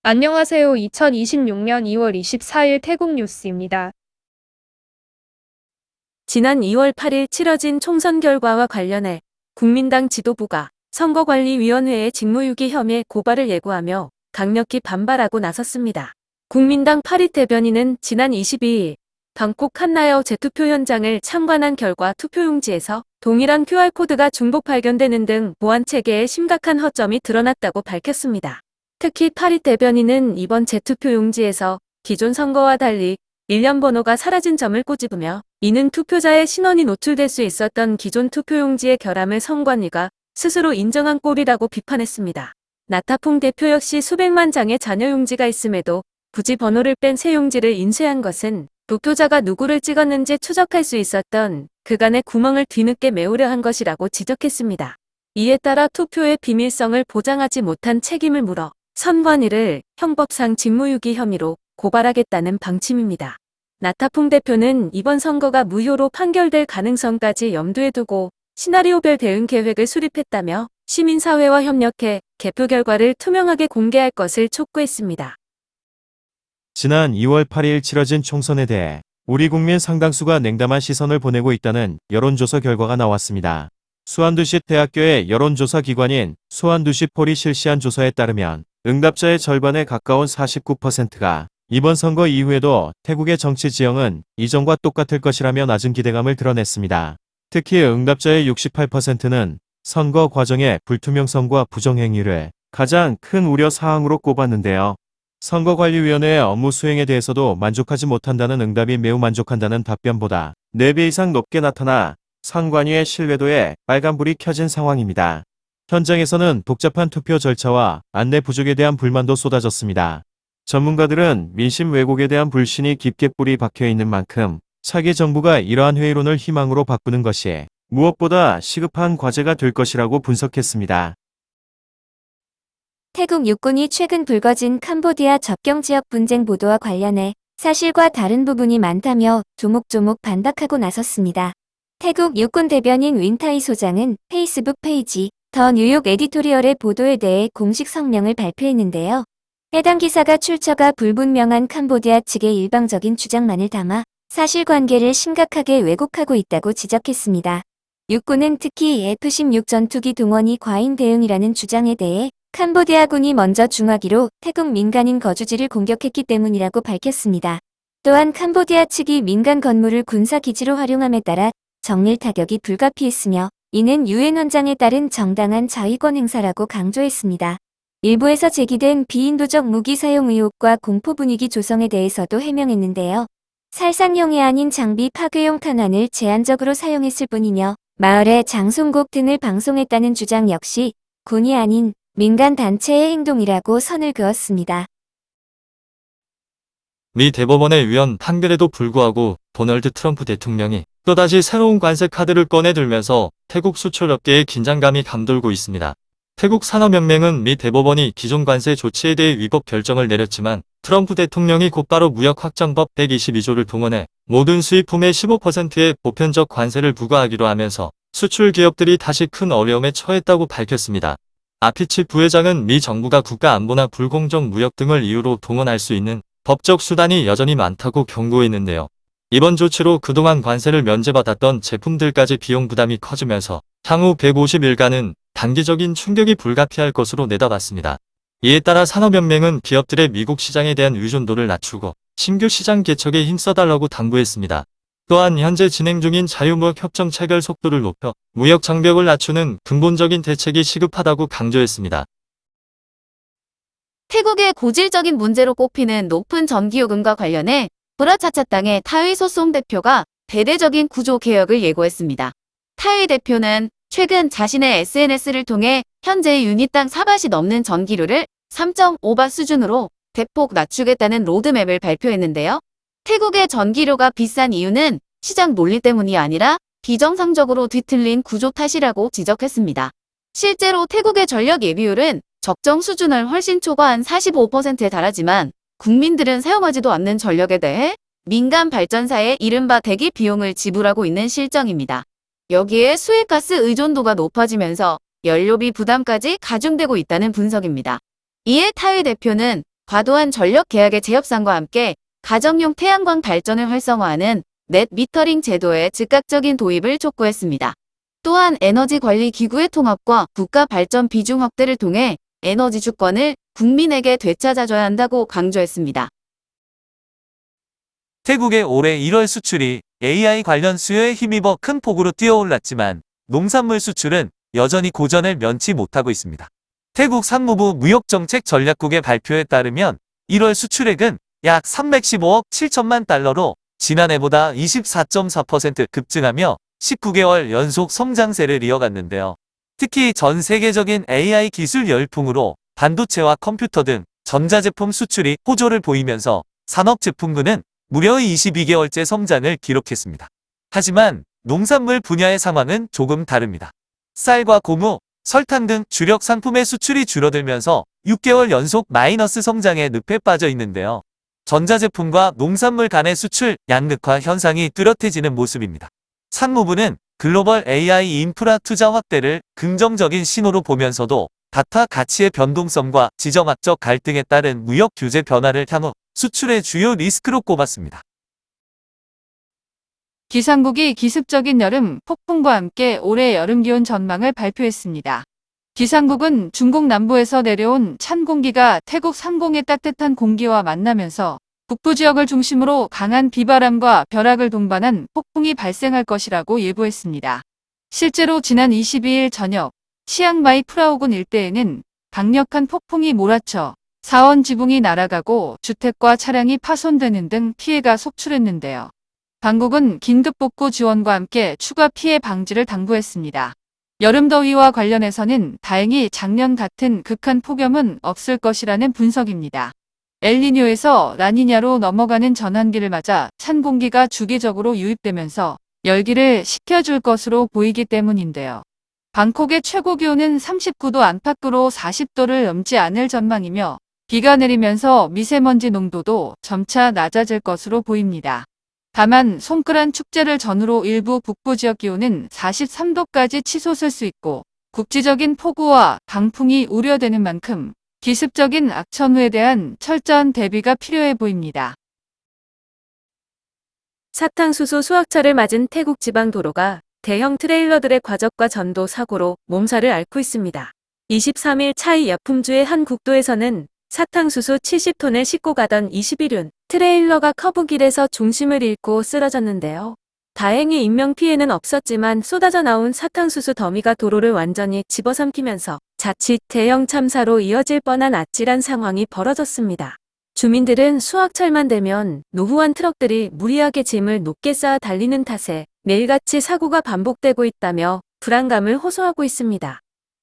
안녕하세요. 2026년 2월 24일 태국 뉴스입니다. 지난 2월 8일 치러진 총선 결과와 관련해 국민당 지도부가 선거관리위원회에 직무유기 혐의 고발을 예고하며 강력히 반발하고 나섰습니다. 국민당 파릿 대변인은 지난 22일 방콕 칸나여 재투표 현장을 참관한 결과 투표용지에서 동일한 QR코드가 중복 발견되는 등 보안체계에 심각한 허점이 드러났다고 밝혔습니다. 특히 파릿 대변인은 이번 재투표용지에서 기존 선거와 달리 일련 번호가 사라진 점을 꼬집으며 이는 투표자의 신원이 노출될 수 있었던 기존 투표용지의 결함을 선관위가 스스로 인정한 꼴이라고 비판했습니다. 나타퐁 대표 역시 수백만 장의 잔여 용지가 있음에도 굳이 번호를 뺀 새 용지를 인쇄한 것은 도표자가 누구를 찍었는지 추적할 수 있었던 그간의 구멍을 뒤늦게 메우려 한 것이라고 지적했습니다. 이에 따라 투표의 비밀성을 보장하지 못한 책임을 물어 선관위를 형법상 직무유기 혐의로 고발하겠다는 방침입니다. 나타퐁 대표는 이번 선거가 무효로 판결될 가능성까지 염두에 두고 시나리오별 대응 계획을 수립했다며 시민사회와 협력해 개표 결과를 투명하게 공개할 것을 촉구했습니다. 지난 2월 8일 치러진 총선에 대해 우리 국민 상당수가 냉담한 시선을 보내고 있다는 여론조사 결과가 나왔습니다. 수완두시 대학교의 여론조사 기관인 수완두시 폴이 실시한 조사에 따르면 응답자의 절반에 가까운 49%가 이번 선거 이후에도 태국의 정치 지형은 이전과 똑같을 것이라며 낮은 기대감을 드러냈습니다. 특히 응답자의 68%는 선거 과정의 불투명성과 부정행위를 가장 큰 우려 사항으로 꼽았는데요. 선거관리위원회의 업무 수행에 대해서도 만족하지 못한다는 응답이 매우 만족한다는 답변보다 4배 이상 높게 나타나 선관위의 신뢰도에 빨간불이 켜진 상황입니다. 현장에서는 복잡한 투표 절차와 안내 부족에 대한 불만도 쏟아졌습니다. 전문가들은 민심 왜곡에 대한 불신이 깊게 뿌리 박혀 있는 만큼 차기 정부가 이러한 회의론을 희망으로 바꾸는 것이 무엇보다 시급한 과제가 될 것이라고 분석했습니다. 태국 육군이 최근 불거진 캄보디아 접경 지역 분쟁 보도와 관련해 사실과 다른 부분이 많다며 조목조목 반박하고 나섰습니다. 태국 육군 대변인 윈타이 소장은 페이스북 페이지 더 뉴욕 에디토리얼의 보도에 대해 공식 성명을 발표했는데요. 해당 기사가 출처가 불분명한 캄보디아 측의 일방적인 주장만을 담아 사실관계를 심각하게 왜곡하고 있다고 지적했습니다. 육군은 특히 F-16 전투기 동원이 과잉 대응이라는 주장에 대해 캄보디아군이 먼저 중화기로 태국 민간인 거주지를 공격했기 때문이라고 밝혔습니다. 또한 캄보디아 측이 민간 건물을 군사기지로 활용함에 따라 정밀 타격이 불가피했으며 이는 유엔 헌장에 따른 정당한 자위권 행사라고 강조했습니다. 일부에서 제기된 비인도적 무기 사용 의혹과 공포 분위기 조성에 대해서도 해명했는데요. 살상용이 아닌 장비 파괴용 탄환을 제한적으로 사용했을 뿐이며 마을의 장송곡 등을 방송했다는 주장 역시 군이 아닌 민간 단체의 행동이라고 선을 그었습니다. 미 대법원의 위헌 판결에도 불구하고 도널드 트럼프 대통령이 또다시 새로운 관세 카드를 꺼내들면서 태국 수출업계에 긴장감이 감돌고 있습니다. 태국 산업연맹은 미 대법원이 기존 관세 조치에 대해 위법 결정을 내렸지만 트럼프 대통령이 곧바로 무역확장법 122조를 동원해 모든 수입품의 15%의 보편적 관세를 부과하기로 하면서 수출 기업들이 다시 큰 어려움에 처했다고 밝혔습니다. 아피치 부회장은 미 정부가 국가안보나 불공정 무역 등을 이유로 동원할 수 있는 법적 수단이 여전히 많다고 경고했는데요. 이번 조치로 그동안 관세를 면제받았던 제품들까지 비용 부담이 커지면서 향후 150일간은 단기적인 충격이 불가피할 것으로 내다봤습니다. 이에 따라 산업연맹은 기업들의 미국 시장에 대한 의존도를 낮추고 신규 시장 개척에 힘써달라고 당부했습니다. 또한 현재 진행 중인 자유무역 협정 체결 속도를 높여 무역 장벽을 낮추는 근본적인 대책이 시급하다고 강조했습니다. 태국의 고질적인 문제로 꼽히는 높은 전기요금과 관련해 브라차차땅의 타위 소송 대표가 대대적인 구조 개혁을 예고했습니다. 타위 대표는 최근 자신의 SNS를 통해 현재 유닛당 4밭이 넘는 전기료를 3.5밭 수준으로 대폭 낮추겠다는 로드맵을 발표했는데요. 태국의 전기료가 비싼 이유는 시장 논리 때문이 아니라 비정상적으로 뒤틀린 구조 탓이라고 지적했습니다. 실제로 태국의 전력 예비율은 적정 수준을 훨씬 초과한 45%에 달하지만 국민들은 사용하지도 않는 전력에 대해 민간 발전사에 이른바 대기 비용을 지불하고 있는 실정입니다. 여기에 수입가스 의존도가 높아지면서 연료비 부담까지 가중되고 있다는 분석입니다. 이에 타위 대표는 과도한 전력 계약의 재협상과 함께 가정용 태양광 발전을 활성화하는 넷 미터링 제도의 즉각적인 도입을 촉구했습니다. 또한 에너지 관리 기구의 통합과 국가 발전 비중 확대를 통해 에너지 주권을 국민에게 되찾아줘야 한다고 강조했습니다. 태국의 올해 1월 수출이 AI 관련 수요에 힘입어 큰 폭으로 뛰어올랐지만 농산물 수출은 여전히 고전을 면치 못하고 있습니다. 태국 상무부 무역정책전략국의 발표에 따르면 1월 수출액은 약 315억 7천만 달러로 지난해보다 24.4% 급증하며 19개월 연속 성장세를 이어갔는데요. 특히 전 세계적인 AI 기술 열풍으로 반도체와 컴퓨터 등 전자제품 수출이 호조를 보이면서 산업제품군은 무려 22개월째 성장을 기록했습니다. 하지만 농산물 분야의 상황은 조금 다릅니다. 쌀과 고무, 설탕 등 주력 상품의 수출이 줄어들면서 6개월 연속 마이너스 성장의 늪에 빠져 있는데요. 전자제품과 농산물 간의 수출 양극화 현상이 뚜렷해지는 모습입니다. 상무부는 글로벌 AI 인프라 투자 확대를 긍정적인 신호로 보면서도 다타 가치의 변동성과 지정학적 갈등에 따른 무역 규제 변화를 향후 수출의 주요 리스크로 꼽았습니다. 기상국이 기습적인 여름 폭풍과 함께 올해 여름 기온 전망을 발표했습니다. 기상국은 중국 남부에서 내려온 찬 공기가 태국 상공의 따뜻한 공기와 만나면서 북부 지역을 중심으로 강한 비바람과 벼락을 동반한 폭풍이 발생할 것이라고 예보했습니다. 실제로 지난 22일 저녁 치앙마이 프라오군 일대에는 강력한 폭풍이 몰아쳐 사원 지붕이 날아가고 주택과 차량이 파손되는 등 피해가 속출했는데요. 당국은 긴급 복구 지원과 함께 추가 피해 방지를 당부했습니다. 여름 더위와 관련해서는 다행히 작년 같은 극한 폭염은 없을 것이라는 분석입니다. 엘니뇨에서 라니냐로 넘어가는 전환기를 맞아 찬 공기가 주기적으로 유입되면서 열기를 식혀줄 것으로 보이기 때문인데요. 방콕의 최고 기온은 39도 안팎으로 40도를 넘지 않을 전망이며 비가 내리면서 미세먼지 농도도 점차 낮아질 것으로 보입니다. 다만 손끄란 축제를 전후로 일부 북부 지역 기온은 43도까지 치솟을 수 있고 국지적인 폭우와 강풍이 우려되는 만큼 기습적인 악천후에 대한 철저한 대비가 필요해 보입니다. 사탕수수 수확차를 맞은 태국 지방 도로가 대형 트레일러들의 과적과 전도 사고로 몸살을 앓고 있습니다. 23일 차이 여품주의 한 국도에서는 사탕수수 70톤을 싣고 가던 21륜 트레일러가 커브길에서 중심을 잃고 쓰러졌는데요. 다행히 인명피해는 없었지만 쏟아져 나온 사탕수수 더미가 도로를 완전히 집어삼키면서 자칫 대형 참사로 이어질 뻔한 아찔한 상황이 벌어졌습니다. 주민들은 수확철만 되면 노후한 트럭들이 무리하게 짐을 높게 쌓아 달리는 탓에 매일같이 사고가 반복되고 있다며 불안감을 호소하고 있습니다.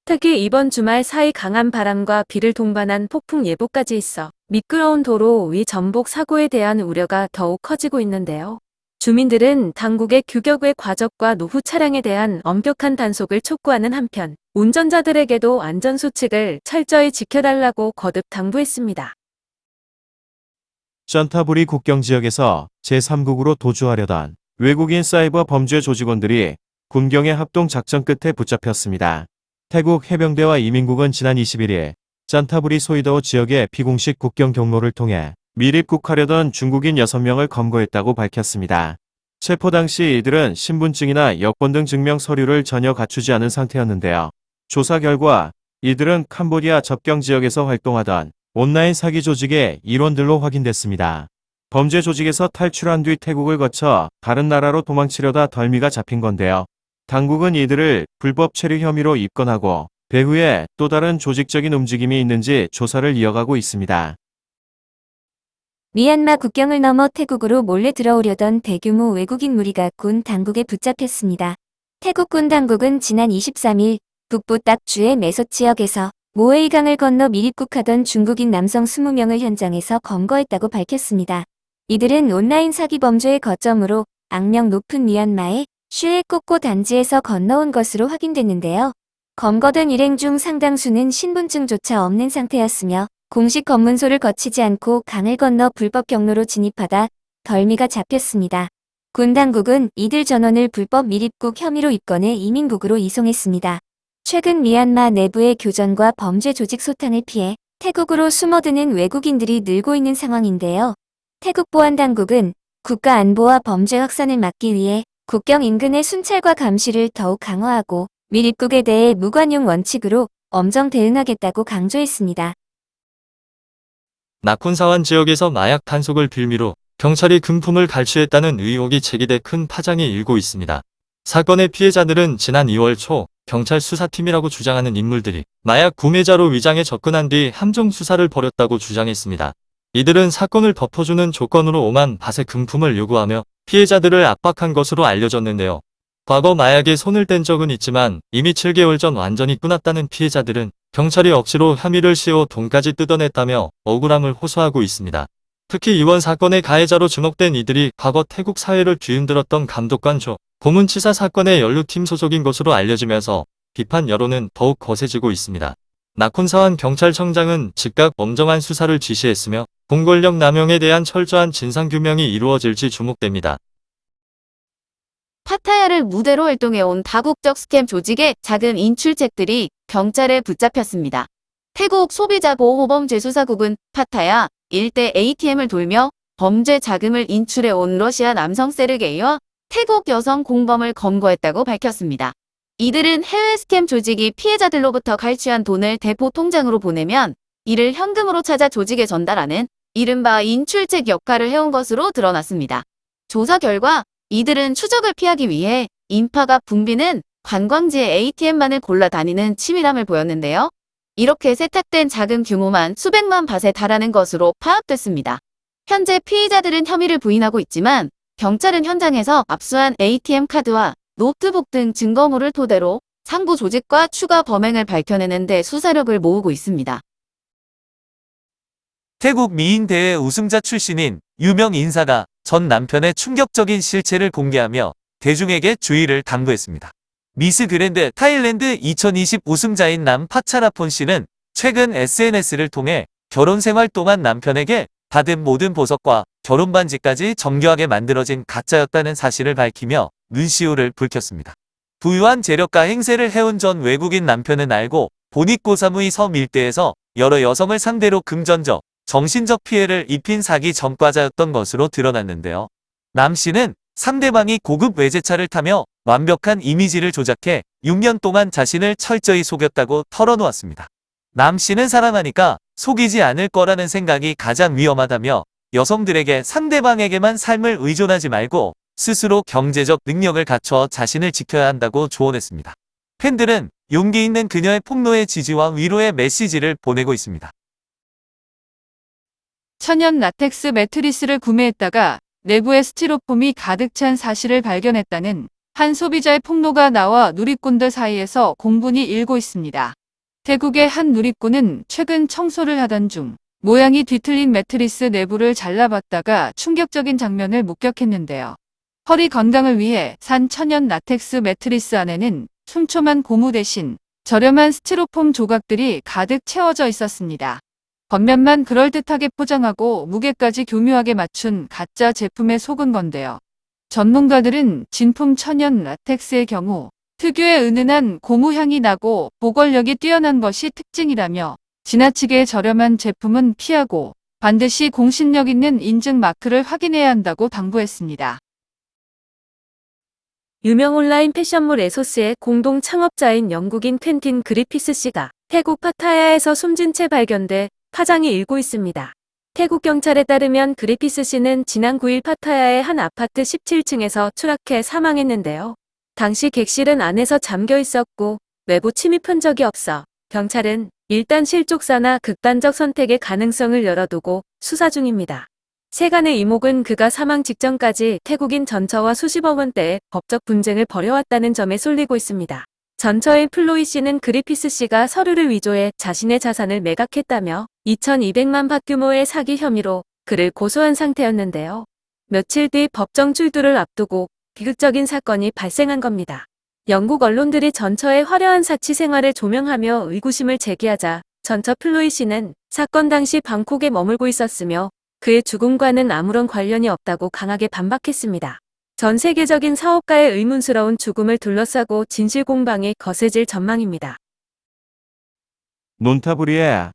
특히 이번 주말 사이 강한 바람과 비를 동반한 폭풍 예보까지 있어 미끄러운 도로 위 전복 사고에 대한 우려가 더욱 커지고 있는데요. 주민들은 당국의 규격의 과적과 노후 차량에 대한 엄격한 단속을 촉구하는 한편 운전자들에게도 안전수칙을 철저히 지켜달라고 거듭 당부했습니다. 짠타부리 국경지역에서 제3국으로 도주하려던 외국인 사이버 범죄 조직원들이 군경의 합동작전 끝에 붙잡혔습니다. 태국 해병대와 이민국은 지난 21일 짠타부리 소이더우 지역의 비공식 국경 경로를 통해 밀입국하려던 중국인 6명을 검거했다고 밝혔습니다. 체포 당시 이들은 신분증이나 여권 등 증명 서류를 전혀 갖추지 않은 상태였는데요. 조사 결과 이들은 캄보디아 접경 지역에서 활동하던 온라인 사기 조직의 일원들로 확인됐습니다. 범죄 조직에서 탈출한 뒤 태국을 거쳐 다른 나라로 도망치려다 덜미가 잡힌 건데요. 당국은 이들을 불법 체류 혐의로 입건하고 배후에 또 다른 조직적인 움직임이 있는지 조사를 이어가고 있습니다. 미얀마 국경을 넘어 태국으로 몰래 들어오려던 대규모 외국인 무리가 군 당국에 붙잡혔습니다. 태국 군 당국은 지난 23일 북부 딱주의 메소 지역에서 모에이강을 건너 밀입국하던 중국인 남성 20명을 현장에서 검거했다고 밝혔습니다. 이들은 온라인 사기 범죄의 거점으로 악명 높은 미얀마의 슈에 꼬꼬 단지에서 건너온 것으로 확인됐는데요. 검거된 일행 중 상당수는 신분증조차 없는 상태였으며 공식 검문소를 거치지 않고 강을 건너 불법 경로로 진입하다 덜미가 잡혔습니다. 군 당국은 이들 전원을 불법 밀입국 혐의로 입건해 이민국으로 이송했습니다. 최근 미얀마 내부의 교전과 범죄 조직 소탕을 피해 태국으로 숨어드는 외국인들이 늘고 있는 상황인데요. 태국 보안당국은 국가 안보와 범죄 확산을 막기 위해 국경 인근의 순찰과 감시를 더욱 강화하고 미 입국에 대해 무관용 원칙으로 엄정 대응하겠다고 강조했습니다. 나콘사완 지역에서 마약 단속을 빌미로 경찰이 금품을 갈취했다는 의혹이 제기돼 큰 파장이 일고 있습니다. 사건의 피해자들은 지난 2월 초 경찰 수사팀이라고 주장하는 인물들이 마약 구매자로 위장해 접근한 뒤 함정 수사를 벌였다고 주장했습니다. 이들은 사건을 덮어주는 조건으로 5만 밭의 금품을 요구하며 피해자들을 압박한 것으로 알려졌는데요. 과거 마약에 손을 뗀 적은 있지만 이미 7개월 전 완전히 끊었다는 피해자들은 경찰이 억지로 혐의를 씌워 돈까지 뜯어냈다며 억울함을 호소하고 있습니다. 특히 이번 사건의 가해자로 지목된 이들이 과거 태국 사회를 뒤흔들었던 감독관 조 고문치사 사건의 연루팀 소속인 것으로 알려지면서 비판 여론은 더욱 거세지고 있습니다. 나콘사완 경찰청장은 즉각 엄정한 수사를 지시했으며 공권력 남용에 대한 철저한 진상규명이 이루어질지 주목됩니다. 파타야를 무대로 활동해온 다국적 스캠 조직의 작은 인출책들이 경찰에 붙잡혔습니다. 태국 소비자보호범죄수사국은 파타야 일대 ATM을 돌며 범죄 자금을 인출해온 러시아 남성 세르게이와 태국 여성 공범을 검거했다고 밝혔습니다. 이들은 해외 스캠 조직이 피해자들로부터 갈취한 돈을 대포 통장으로 보내면 이를 현금으로 찾아 조직에 전달하는 이른바 인출책 역할을 해온 것으로 드러났습니다. 조사 결과 이들은 추적을 피하기 위해 인파가 붐비는 관광지의 ATM만을 골라 다니는 치밀함을 보였는데요. 이렇게 세탁된 자금 규모만 수백만 밭에 달하는 것으로 파악됐습니다. 현재 피의자들은 혐의를 부인하고 있지만 경찰은 현장에서 압수한 ATM 카드와 노트북 등 증거물을 토대로 상부 조직과 추가 범행을 밝혀내는 데 수사력을 모으고 있습니다. 태국 미인대회 우승자 출신인 유명 인사가 전 남편의 충격적인 실체를 공개하며 대중에게 주의를 당부했습니다. 미스 그랜드 타일랜드 2020 우승자인 남 파차라폰 씨는 최근 SNS를 통해 결혼 생활 동안 남편에게 받은 모든 보석과 결혼 반지까지 정교하게 만들어진 가짜였다는 사실을 밝히며 눈시울을 붉혔습니다. 부유한 재력가 행세를 해온 전 외국인 남편은 알고 보니 고사무이 섬 일대에서 여러 여성을 상대로 금전적, 정신적 피해를 입힌 사기 전과자였던 것으로 드러났는데요. 남 씨는 상대방이 고급 외제차를 타며 완벽한 이미지를 조작해 6년 동안 자신을 철저히 속였다고 털어놓았습니다. 남 씨는 사랑하니까 속이지 않을 거라는 생각이 가장 위험하다며 여성들에게 상대방에게만 삶을 의존하지 말고 스스로 경제적 능력을 갖춰 자신을 지켜야 한다고 조언했습니다. 팬들은 용기 있는 그녀의 폭로의 지지와 위로의 메시지를 보내고 있습니다. 천연 라텍스 매트리스를 구매했다가 내부에 스티로폼이 가득 찬 사실을 발견했다는 한 소비자의 폭로가 나와 누리꾼들 사이에서 공분이 일고 있습니다. 태국의 한 누리꾼은 최근 청소를 하던 중 모양이 뒤틀린 매트리스 내부를 잘라봤다가 충격적인 장면을 목격했는데요. 허리 건강을 위해 산 천연 라텍스 매트리스 안에는 촘촘한 고무 대신 저렴한 스티로폼 조각들이 가득 채워져 있었습니다. 겉면만 그럴듯하게 포장하고 무게까지 교묘하게 맞춘 가짜 제품에 속은 건데요. 전문가들은 진품 천연 라텍스의 경우 특유의 은은한 고무 향이 나고 보관력이 뛰어난 것이 특징이라며 지나치게 저렴한 제품은 피하고 반드시 공신력 있는 인증 마크를 확인해야 한다고 당부했습니다. 유명 온라인 패션몰 에소스의 공동 창업자인 영국인 퀸틴 그리피스 씨가 태국 파타야에서 숨진 채 발견돼 파장이 일고 있습니다. 태국 경찰에 따르면 그리피스 씨는 지난 9일 파타야의 한 아파트 17층에서 추락해 사망했는데요. 당시 객실은 안에서 잠겨 있었고 외부 침입한 적이 없어 경찰은 일단 실족사나 극단적 선택의 가능성을 열어두고 수사 중입니다. 세간의 이목은 그가 사망 직전까지 태국인 전처와 수십억 원대의 법적 분쟁을 벌여왔다는 점에 쏠리고 있습니다. 전처인 플로이 씨는 그리피스 씨가 서류를 위조해 자신의 자산을 매각했다며 2200만 바 규모의 사기 혐의로 그를 고소한 상태였는데요. 며칠 뒤 법정 출두를 앞두고 비극적인 사건이 발생한 겁니다. 영국 언론들이 전처의 화려한 사치 생활을 조명하며 의구심을 제기하자 전처 플로이 씨는 사건 당시 방콕에 머물고 있었으며 그의 죽음과는 아무런 관련이 없다고 강하게 반박했습니다. 전 세계적인 사업가의 의문스러운 죽음을 둘러싸고 진실 공방이 거세질 전망입니다. 논타부리에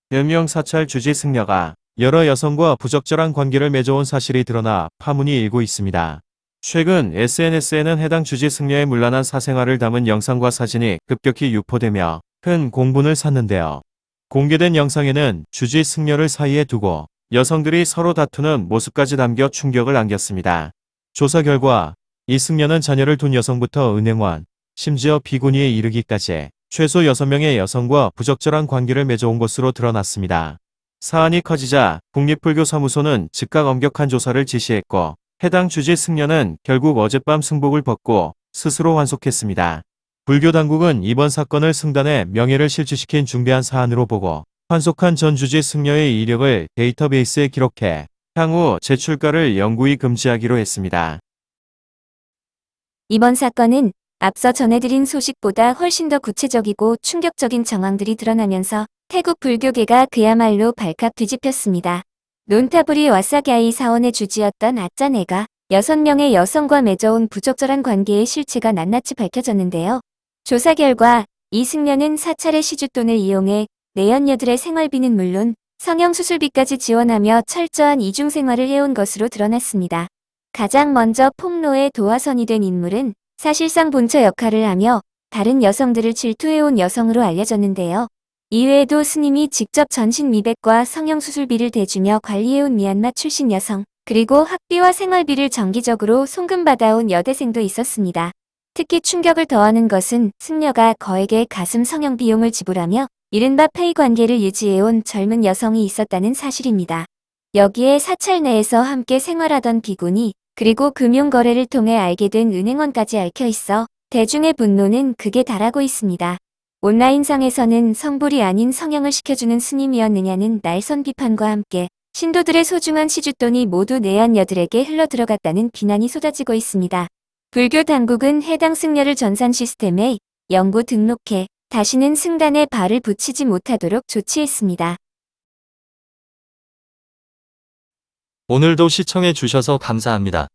별명 사찰 주지 승려가 여러 여성과 부적절한 관계를 맺어온 사실이 드러나 파문이 일고 있습니다. 최근 SNS에는 해당 주지 승려의 문란한 사생활을 담은 영상과 사진이 급격히 유포되며 큰 공분을 샀는데요. 공개된 영상에는 주지 승려를 사이에 두고 여성들이 서로 다투는 모습까지 담겨 충격을 안겼습니다. 조사 결과 이 승려는 자녀를 둔 여성부터 은행원, 심지어 비구니에 이르기까지 최소 6명의 여성과 부적절한 관계를 맺어온 것으로 드러났습니다. 사안이 커지자 국립불교사무소는 즉각 엄격한 조사를 지시했고 해당 주지 승려는 결국 어젯밤 승복을 벗고 스스로 환속했습니다. 불교 당국은 이번 사건을 승단의 명예를 실추시킨 중대한 사안으로 보고 환속한 전 주지 승려의 이력을 데이터베이스에 기록해 향후 재출가를 영구히 금지하기로 했습니다. 이번 사건은 앞서 전해드린 소식보다 훨씬 더 구체적이고 충격적인 정황들이 드러나면서 태국 불교계가 그야말로 발칵 뒤집혔습니다. 논타부리 와사갸이 사원의 주지였던 아짜네가 6명의 여성과 맺어온 부적절한 관계의 실체가 낱낱이 밝혀졌는데요. 조사 결과 이 승려는 사찰의 시주돈을 이용해 내연녀들의 생활비는 물론 성형수술비까지 지원하며 철저한 이중생활을 해온 것으로 드러났습니다. 가장 먼저 폭로의 도화선이 된 인물은 사실상 본처 역할을 하며 다른 여성들을 질투해온 여성으로 알려졌는데요. 이외에도 스님이 직접 전신 미백과 성형수술비를 대주며 관리해온 미얀마 출신 여성, 그리고 학비와 생활비를 정기적으로 송금받아온 여대생도 있었습니다. 특히 충격을 더하는 것은 승려가 거액의 가슴 성형 비용을 지불하며 이른바 페이 관계를 유지해온 젊은 여성이 있었다는 사실입니다. 여기에 사찰 내에서 함께 생활하던 비구니, 그리고 금융거래를 통해 알게 된 은행원까지 얽혀 있어 대중의 분노는 극에 달하고 있습니다. 온라인상에서는 성불이 아닌 성형을 시켜주는 스님이었느냐는 날선 비판과 함께 신도들의 소중한 시주돈이 모두 내연녀들에게 흘러들어갔다는 비난이 쏟아지고 있습니다. 불교 당국은 해당 승려를 전산 시스템에 영구 등록해 다시는 승단에 발을 붙이지 못하도록 조치했습니다. 오늘도 시청해 주셔서 감사합니다.